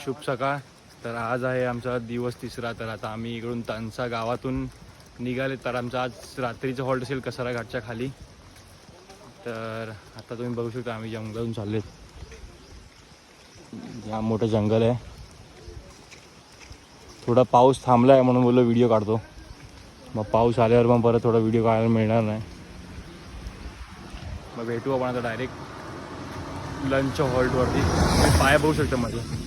शुभ सकाळ. तर आज आहे आमचा दिवस तिसरा. तर आता आम्ही इकडून तानसा गावातून निघाले. तर आमचा आज रात्रीचं हॉल्ट असेल कसारा घाटच्या खाली. तर आता तुम्ही बघू शकता आम्ही जंगलातून चाललेत. या मोठं जंगल आहे. थोडा पाऊस थांबला आहे म्हणून बोललो व्हिडिओ काढतो. मग पाऊस आल्यावर मग परत थोडा व्हिडिओ काढायला मिळणार नाही. मग भेटू आपण आता डायरेक्ट लंचच्या हॉल्टवरती. तुम्ही पाय बघू शकता मध्ये.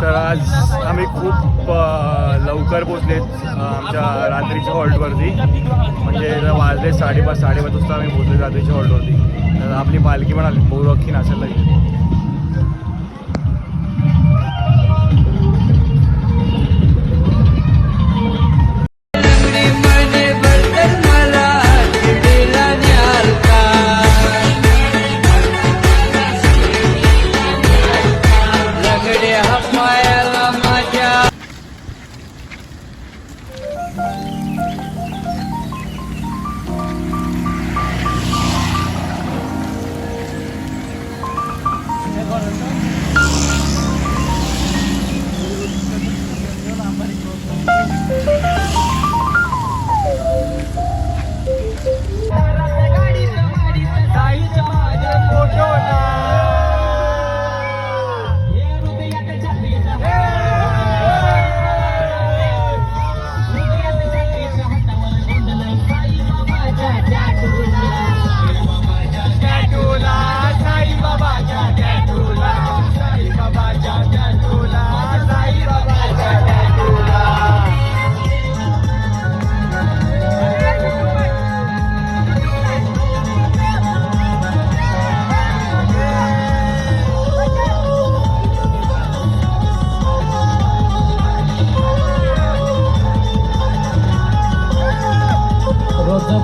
तर आज आम्ही खूप लवकर पोचलेत आमच्या रात्रीच्या हॉल्टवरती. म्हणजे वाजले 5:30 वाजता आम्ही पोचले रात्रीच्या हॉल्टवरती. तर आपली पालखी पण आली. बहु अख्खी नाचायला लागली.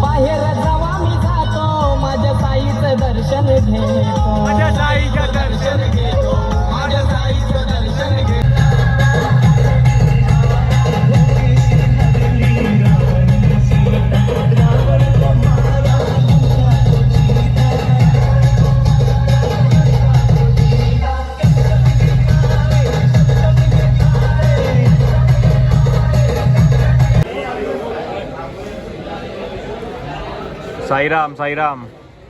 बाहेर जावा मी जातो माझ्या साईचं दर्शन घेतो. माझ्या साईचं दर्शन घेतो. माझ्या साईचं दर्शन घेतो. साईराम साईराम.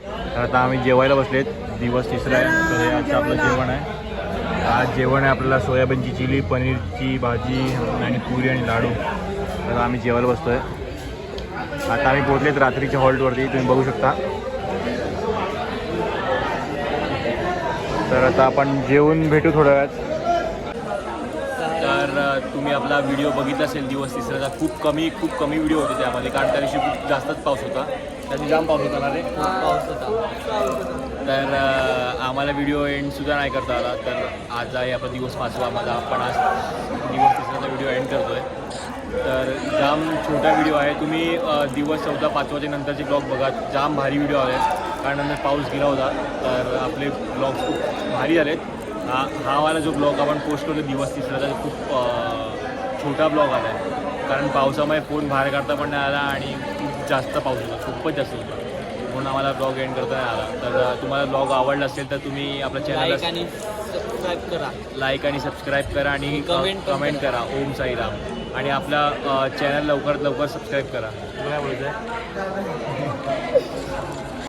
तर आता आम्ही जेवायला बसलेत. दिवस तिसरा आहे. तर हे आजचं आपलं जेवण आहे. आज जेवण आहे आपल्याला सोयाबीनची चिली, पनीरची भाजी आणि पुरी आणि लाडू. तर आम्ही जेवायला बसतो आहे. आता आम्ही पोहोचलेत रात्रीच्या हॉल्टवरती. तुम्ही बघू शकता. तर आता आपण जेवून भेटू थोड्या वेळात. तर तुम्ही आपला व्हिडिओ बघितला असेल दिवस तिसऱ्याचा. खूप कमी व्हिडिओ होते त्यामध्ये. कारण त्या दिवशी खूप जास्तच पाऊस होता. त्याची जाम पाऊस होता ना रे. पाऊस होता. तर आम्हाला व्हिडिओ एंडसुद्धा नाही करता आला. तर आज आहे आपला दिवस 5वा. माझा आपण आज दिवस तिसऱ्याचा व्हिडिओ एंड करतो आहे. तर जाम छोटा व्हिडिओ आहे. तुम्ही दिवस 14, 5वाच्या नंतरचे ब्लॉग बघा. जाम भारी व्हिडिओ आले. कारण नंतर पाऊस गेला होता. तर आपले ब्लॉग खूप भारी आलेत. हा वाला जो ब्लॉग आपण पोस्ट करतो दिवस तिसऱ्याचा खूप छोटा ब्लॉग आला आहे. कारण पावसामुळे फोन बाहेर काढता पण नाही आला आणि खूप जास्त पाऊस होता. खूपच जास्त होता. म्हणून आम्हाला ब्लॉग एंड करता नाही आला. तर तुम्हाला ब्लॉग आवडला असेल तर तुम्ही आपल्या चॅनलला सबस्क्राईब करा. लाईक आणि सबस्क्राईब करा आणि कमेंट करा. ओम साईराम. आणि आपला चॅनल लवकरात लवकर सबस्क्राईब करा. काय बोलायचं आहे.